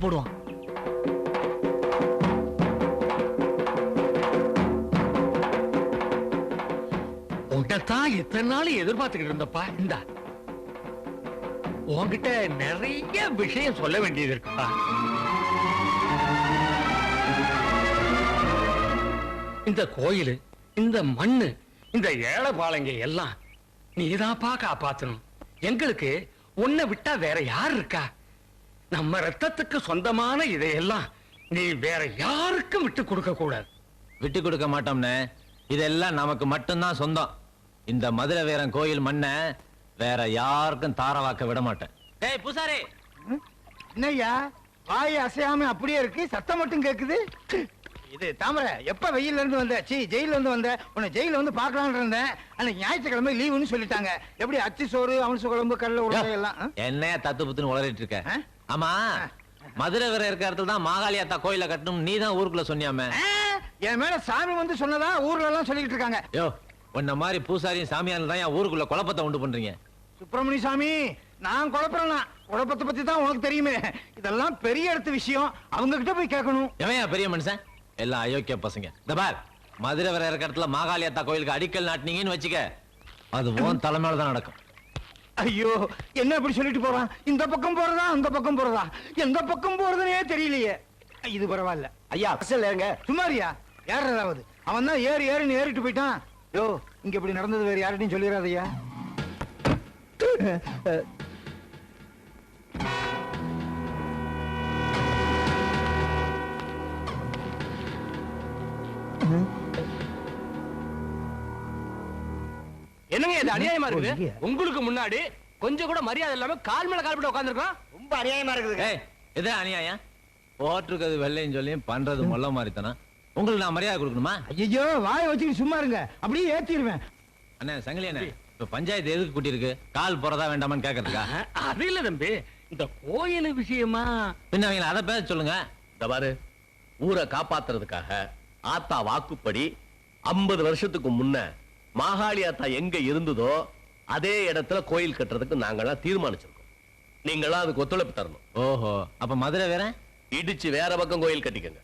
போடுவான். உன்னைத்தான் இத்தனை நாள் எதிர்பார்த்துக்கிட்டு இருந்தப்பா. இந்தா உன்கிட்ட நிறைய விஷயம் சொல்ல வேண்டியது இருக்குப்பா. இந்த கோயில், இந்த மண்ணு, இந்த ஏழைபாளைங்க எல்லாம் நீதான்ப்பா காப்பாத்தணும். எங்களுக்கு உன்னை விட்டா வேற யார் இருக்கா? நம்ம ரத்தத்துக்கு சொந்தமான இதையெல்லாம் நீ வேற யாருக்கும் விட்டு கொடுக்க கூடாது. விட்டு கொடுக்க மாட்டோம்னே. இதெல்லாம் நமக்கு மட்டும்தான் சொந்தம். இந்த மதுரை வீரன் கோயில் மண்ண வேற யாருக்கும் தாரவாக்க விட மாட்டேன். ஏய் பூசாரி, என்னய்யா வாய் அசையாம அப்படியே இருக்கு, சத்தம் மட்டும் கேக்குது. இது தாமரை, எப்ப வெயில்ல இருந்து வந்த? ஜெயில இருந்து வந்த. உன்னை ஜெயில வந்து பாக்கலாம்னு இருந்தேன். அன்னைக்கு ஞாயிற்றுக்கிழமை லீவுன்னு சொல்லிட்டாங்க. எப்படி அச்சு சோறு, அவன்சு குழம்பு, கடலை உருளை எல்லாம் என்னையா தத்து புத்துன்னு உளறிட்டு இருக்க? ஆமா, மதுரை வீரன் இருக்க இடத்துல தான் மாகாளியாத்தா கோயில கட்டணும் நீ தான் ஊருக்குள்ள சொன்னியாமே. என் மேல சாமி வந்து சொன்னதா ஊர்ல எல்லாம் சொல்லிட்டு இருக்காங்க. யோ, உன்ன மாதிரி பூசாரியும் சாமியாரும் தான் என் ஊருக்குள்ள குழப்பத்தை உண்டு பண்றீங்க. சுப்பிரமணிய சாமி, நான் குழப்பறேன்னா குழப்பத்தை பத்தி தான் உனக்கு தெரியுமே. இதெல்லாம் பெரிய இடத்து விஷயம், அவங்க கிட்ட போய் கேட்கணும். எவையா பெரிய மனுஷன்? எல்லாம் அயோக்கிய பசங்க. இந்த பார், மதுரை வர இருக்க இடத்துல மாகாளியாத்தா கோயிலுக்கு அடிக்கல் நாட்டினீங்கன்னு வச்சுக்க, அது உன் தலைமையில தான் நடக்கும். ஐயோ, என்ன இப்படி சொல்லிட்டு போறான்? இந்த பக்கம் போறதா அந்த பக்கம் போறதா? எந்த பக்கம் போறதுனே தெரியலையே. இது பரவாயில்ல ஐயா. அசல் ஏங்க சுமாரியா? ஏறாவது அவன் தான் ஏறின்னு ஏறிட்டு போயிட்டான். யோ, இங்க இப்படி நடந்தது வேற யார்கிட்டையும் சொல்லிடாதய்யா. என்னங்க இது அநியாயமா இருக்குது? உங்களுக்கு முன்னாடி கொஞ்சம் கூட மரியாதை இல்லாம கால் மேல கால் போட்டு உட்கார்ந்திருக்கோம். ரொம்ப அநியாயமா இருக்குது. இது அநியாயம். போட்டிருக்கிறது வெள்ளைன்னு சொல்லி பண்றது மொல்ல மாதிரி தானே. உங்களுக்கு நான் மரியாதை கொடுக்கணுமா? ஐயோ, வாயை வச்சுக்கிட்டு சும்மா இருங்க, அப்படியே ஏத்திடுவேன். அண்ணே சங்கிலி அண்ணே, இப்ப பஞ்சாயத்து எதுக்கு கூட்டி இருக்கு? கால் போறதா வேண்டாமான்னு கேக்குறதுக்கா? அது இல்ல தம்பி, இந்த கோயில் விஷயமா. பின்ன அவங்கள அதை பேச சொல்லுங்க. இந்த பாரு, ஊரை காப்பாத்துறதுக்காக ஆத்தா வாக்குப்படி 50 வருஷத்துக்கு முன்ன மாகாளி ஆத்தா எங்க இருந்ததோ அதே இடத்துல கோயில் கட்டுறதுக்கு நாங்கெல்லாம் தீர்மானிச்சிருக்கோம். நீங்களாம் அதுக்கு ஒத்துழைப்பு தரணும். ஓஹோ, அப்ப மதுரை வேற இடிச்சு வேற பக்கம் கோயில் கட்டிக்கங்க.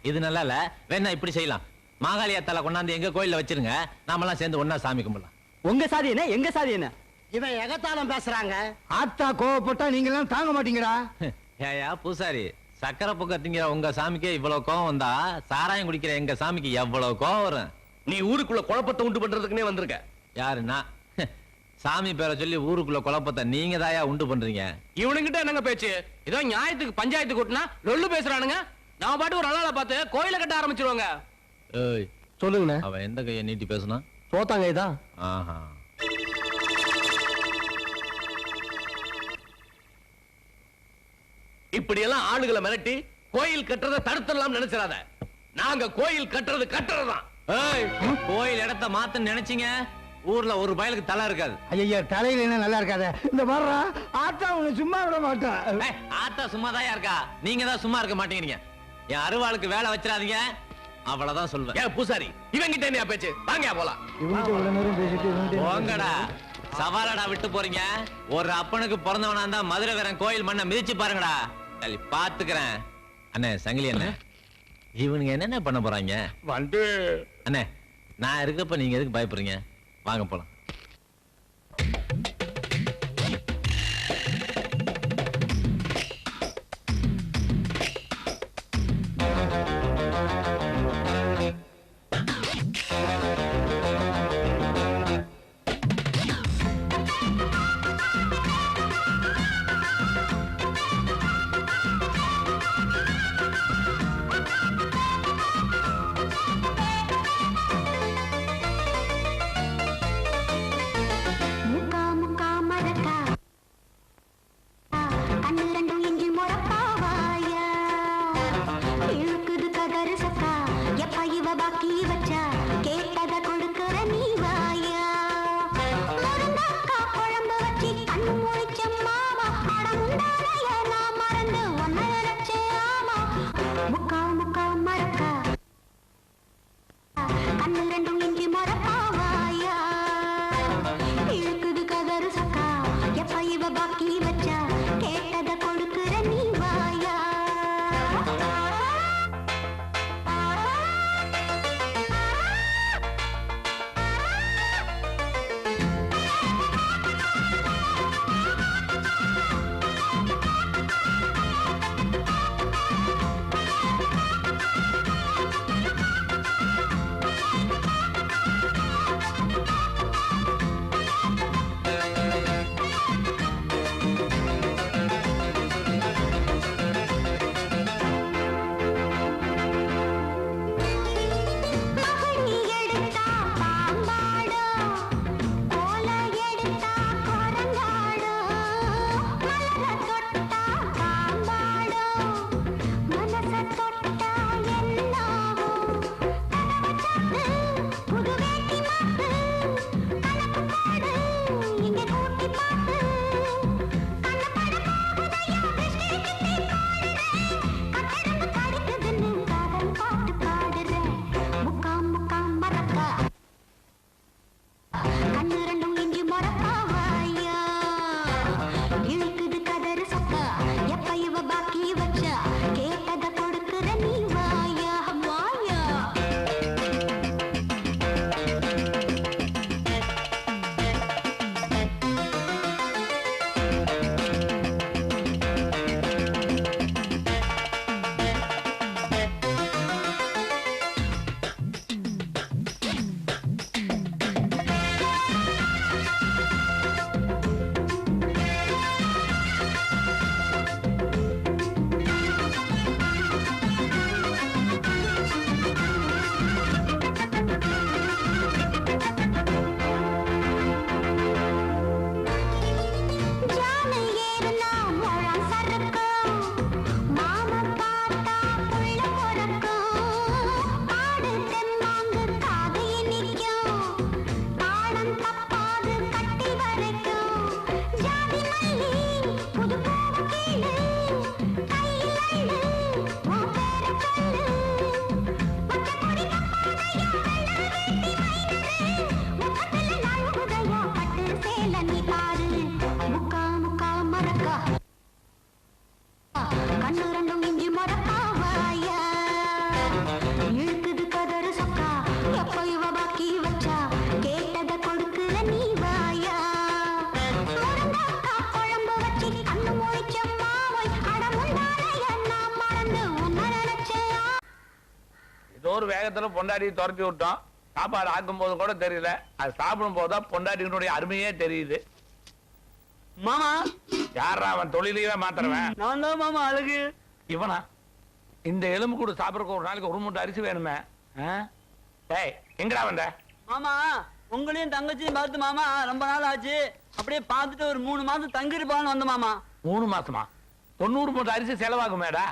இது நல்லா இல்ல. வேணா இப்படி செய்யலாம், மாகாளியாத்தால கொண்டாந்து எங்க கோயில்ல வச்சிருங்க, நாமெல்லாம் சேர்ந்து ஒன்னா சாமி கும்பிடலாம். உங்க சாதி என்ன, எங்க சாதி என்ன? இவன் எகத்தாலம் பேசுறாங்க. ஆத்தா கோவப்பட்டா நீங்க எல்லாம் தாங்க மாட்டீங்கடா. ஏயா பூசாரி, சக்கரை பொக்க திங்கிற உங்க சாமிக்கே இவ்வளவு கோவம் வந்தா சாராயம் குடிக்கிற எங்க சாமிக்கு எவ்வளவு கோவம் வரும்? நீ ஊருக்குள்ள குழப்பத்தை உண்டு பண்றதுக்குனே வந்திருக்க. யாருன்னா சாமி பேரை சொல்லி ஊருக்குள்ள குழப்பத்தை நீங்க தாயா உண்டு பண்றீங்க. இவனுங்கிட்ட என்னங்க பேச்சு? ஏதோ நியாயத்துக்கு பஞ்சாயத்து கூட்டினா லொல்லு பேசுறானுங்க. நான் பாட்டு ஒரு அழகா பார்த்து கோயில கட்ட ஆரம்பிச்சிருவாங்க. ஏய் சொல்லுங்க. அவன் எந்த கையை நீட்டி பேசுனா? சோத்தாங்க இதான். ஆஹா, இப்படி எல்லாம் ஆளுகளை மிரட்டி கோயில் கட்டுறதை தடுத்துடலாம் நினைச்சிடாத. நாங்க கோயில் கட்டுறதுதான். கோயில் இடத்த மாத்த நினைச்சீங்க, ஊர்ல ஒரு பயலுக்கு தலை இருக்காது. ஐயா, தலையில என்ன நல்லா இருக்காத. இந்த வர்றா ஆத்தா உன்னை சும்மா விட மாட்டா. ஆத்தா சும்மாதான் இருக்கா, நீங்க தான் சும்மா இருக்க மாட்டேங்கிறீங்க. என் அருவாளுக்கு வேலை வச்சிடாதீங்க, அவ்வளவுதான் சொல்லுவேன். ஏன் பூசாரி, இவங்கிட்ட என்ன பேச்சு? வாங்க போலாம். போங்கடா, சவாலடா விட்டு போறீங்க. ஒரு அப்பனுக்கு பிறந்தவனா இருந்தா மதுரை வீரன் கோயில் மண்ணை மிதிச்சு பாருங்கடா. சரி பாத்துக்கிறேன். அண்ணே சங்கிலி அண்ணே, இவனுங்க என்னென்ன பண்ண போறாங்க? வந்து அண்ணே, நான் இருக்கப்ப நீங்க எதுக்கு பயப்படுறீங்க? வாங்க போலாம். பாக்கி வச்சா கேட்டத கொடுக்கிற நீ வாயா. கண்ணு ரெண்டும் இஞ்சி மரப்பாவாயா இழுக்குது கதறு சொக்கா எப்ப இவ பாக்கி வச்சா கேட்டத கொடுக்குற நீ வாயா முருங்கக்கா குழம்பு வச்சு கண்ணு மொழிச்ச மாவை அடமுண்டான என்ன மறந்து உன்ன நினைச்சையா. ஏதோ ஒரு வேகத்துல பொண்டாட்டி துரத்தி விட்டோம். சாப்பாடு ஆக்கும் போது கூட தெரியல, அது சாப்பிடும் போதுதான் பொண்டாட்டியினுடைய அருமையே தெரியுது. மாமா யாரா அவன் தொழிலையே மாத்துறவன்? நான் தான் மாமா அழகு. இவனா? இந்த எலும்பு கூட சாப்பிடறதுக்கு ஒரு நாளைக்கு ஒரு மூட்டை அரிசி வேணுமே. டேய் எங்கடா வந்த? மாமா உங்களையும் தங்கச்சியும் பார்த்து மாமா ரொம்ப நாள் ஆச்சு, அப்படியே பார்த்துட்டு ஒரு 3 மாசம் தங்கிருப்பான்னு வந்த மாமா. 3 மாசமா? 90 மூட்டை அரிசி செலவாகுமேடா.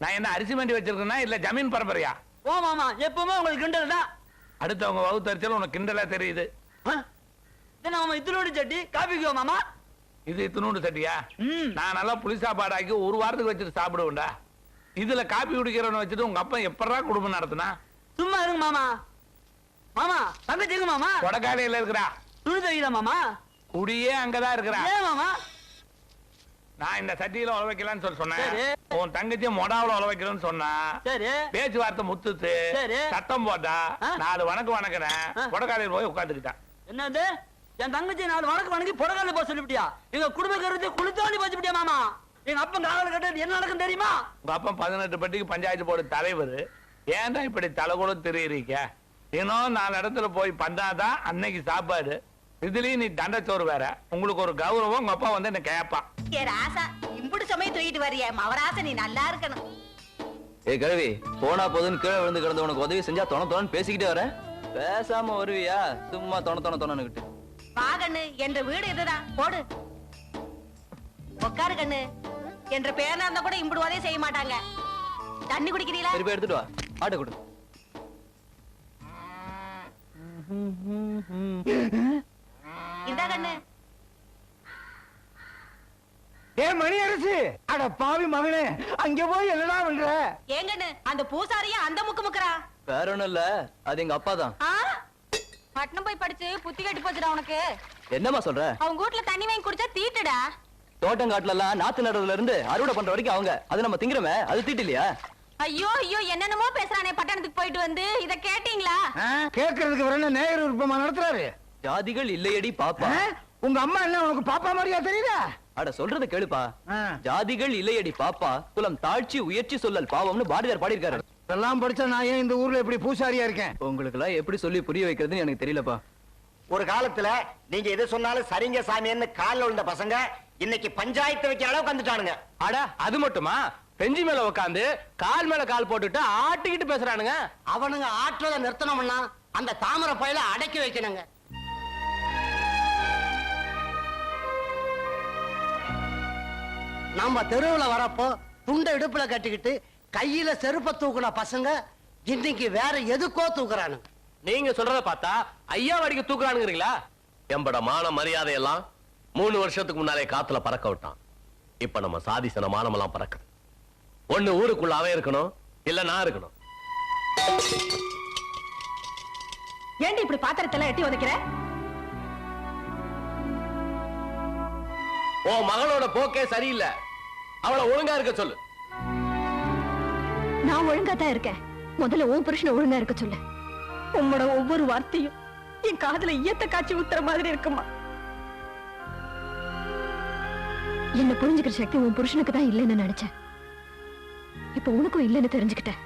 நான் என்ன அரிசி மண்டி வச்சிருக்கேன்னா இல்ல ஜமீன் பரம்பரையா? ஓ மாமா எப்பவுமே உங்களுக்கு கிண்டல் தான். அடுத்தவங்க வகுத்தரிச்சல் உனக்கு கிண்டலா தெரியுது. மாமா இத்தனோடு சட்டி காபிக்குவா மாமா? இது இத்தினூண்டு சட்டியா? நான் நல்லா புளி சாப்பாடாக்கி ஒரு வாரத்துக்கு வச்சுட்டு சாப்பிடுவேன்டா. இதுல காப்பி குடிக்கிறவனை வச்சுட்டு உங்க அப்பா எப்படா குடும்பம் நடத்தினா? சும்மா இருங்க மாமா. மாமா தங்கச்சிங்க மாமா கொடக்காலையில இருக்கிறா. துணி தைக்கிறா மாமா. குடியே அங்கதான் இருக்கிறா. ஏன் மாமா? நான் இந்த சட்டியில உழ வைக்கலான்னு சொல்லி சொன்னேன். சரி. உன் தங்கச்சி மொடாவுல உழ வைக்கிறேன்னு சொன்னா. சரி பேச்சுவார்த்தை முத்துத்து சரி. சத்தம் போட்டா 4 வணக்கம் வணக்கிறேன். கொடக்காலையில் போய் உட்காந்துக்கிட்டான். என்னது என் தங்கச்சி 4 வணக்கம் வணங்கி புடகால போக சொல்லிவிட்டியா? எங்க குடும்ப கருத்து குளித்தாண்டி போச்சுட்டியா மாமா? எங்க அப்பன் காவல் கட்ட என்ன நடக்கும் தெரியுமா? உங்க அப்பா 18 பட்டிக்கு பஞ்சாயத்து போர்டு தலைவர். ஏன்டா இப்படி தலை கூட தெரியுறீங்க? இன்னும் 4 இடத்துல போய் பண்ணாதான் அன்னைக்கு சாப்பாடு. இதுலயும் நீ தண்டச்சோறு வேற. உங்களுக்கு ஒரு கௌரவம். உங்க அப்பா வந்து என்ன கேப்பா. ஏ ராசா இம்புடு சமயம் தூக்கிட்டு வரிய மவராசா, நீ நல்லா இருக்கணும். ஏய் கழுவி, போனா போதுன்னு கீழே விழுந்து கிடந்து உனக்கு உதவி செஞ்சா தொணன்னு பேசிக்கிட்டே வர. பேசாம வருவியா? சும்மா தொணன்னுக்கிட்டு. வா கண்ணு, என்ற வீடு இதுதான், போடு உட்காரு கண்ணு. என்ற பேரனா இருந்தா கூட இம்புடு உதவி செய்ய மாட்டாங்க. தண்ணி குடிக்கிறீங்களா? திருப்பி எடுத்துட்டு வா, ஆட்டை கொடு. இந்த கண்ணு. ஏ மணி அரசு, அட பாவி மகனே, அங்க போய் என்னடா பண்ற? ஏங்கண்ணு அந்த பூசாரியா அந்த முக்கு முக்குறா? வேற ஒண்ணும் இல்ல, அது எங்க அப்பா தான். பட்டணம் போய் படிச்சு புத்தி கட்டு போச்சுடா உனக்கு. என்னமா சொல்ற? அவங்க வீட்டுல தண்ணி வாங்கி குடிச்சா தீட்டுடா. தோட்டங்காட்டுல எல்லாம் நாத்து நடுறதுல இருந்து அறுவடை பண்ற வரைக்கும் அவங்க, அது நம்ம திங்கிறோமே, அது தீட்டு இல்லையா? ஐயோ ஐயோ என்னென்னமோ பேசுறானே பட்டணத்துக்கு போயிட்டு வந்து. இத கேட்டீங்களா? கேக்குறதுக்கு வர நேயர் விருப்பமா நடத்துறாரு. ஜாதிகள் இல்லையடி பாப்பா. உங்க அம்மா என்ன உனக்கு பாப்பா மாதிரியா தெரியுதா? அட சொல்றத கேளுப்பா. ஜாதிகள் இல்லையடி பாப்பா, குலம் தாழ்ச்சி உயர்ச்சி சொல்லல் பாவம்னு பாரதியார் பாடியிருக்காரு. இதெல்லாம் படிச்சா நான் ஏன் இந்த ஊர்ல எப்படி பூசாரியா இருக்கேன்? உங்களுக்கு எல்லாம் எப்படி சொல்லி புரிய வைக்கிறதுன்னு எனக்கு தெரியலப்பா. ஒரு காலத்துல நீங்க எது சொன்னாலும் சரிங்க சாமின்னு கால்ல விழுந்த பசங்க இன்னைக்கு பஞ்சாயத்து வைக்கிற அளவுக்கு வந்துட்டானுங்க. அட அது மட்டுமா? பெஞ்சி மேல உட்காந்து கால் மேல கால் போட்டுட்டு ஆட்டிக்கிட்டு பேசுறானுங்க. அவனுங்க ஆற்றலை நிறுத்தணும்னா அந்த தாமரை பையில அடக்கி வைக்கணுங்க. நம்ம தெருவுல வரப்போ துண்டை இடுப்புல கட்டிக்கிட்டு கையில செருப்ப தூக்குன பசங்க இன்னைக்கு வேற எதுக்கோ தூக்குறானுங்க. நீங்க சொல்றத பார்த்தா ஐயா வடிக்க தூக்குறானுங்கிறீங்களா? எம்பட மான மரியாதை எல்லாம் 3 வருஷத்துக்கு முன்னாலே காத்துல பறக்க விட்டான். இப்ப நம்ம சாதிசன மானமெல்லாம் பறக்குது. ஒண்ணு ஊருக்குள்ள அவன் இருக்கணும், இல்ல நான் இருக்கணும். ஏண்டி இப்படி பாத்திரத்தெல்லாம் எட்டி உதைக்கிற? ஓ மகளோட போக்கே சரியில்லை. அவளை ஒழுங்கா இருக்க சொல்லு. நான் ஒழுங்கா தான் இருக்கேன். முதல்ல உன் புருஷனை ஒழுங்கா இருக்க சொல்லு. உன்னோட ஒவ்வொரு வார்த்தையும் என் காதுல ஈயத்த காட்சி ஊத்துற மாதிரி இருக்குமா? என்ன புரிஞ்சுக்கிற சக்தி உன் புருஷனுக்கு தான் இல்லைன்னு நினைச்சேன். இப்ப உனக்கும் இல்லைன்னு தெரிஞ்சுக்கிட்டேன்.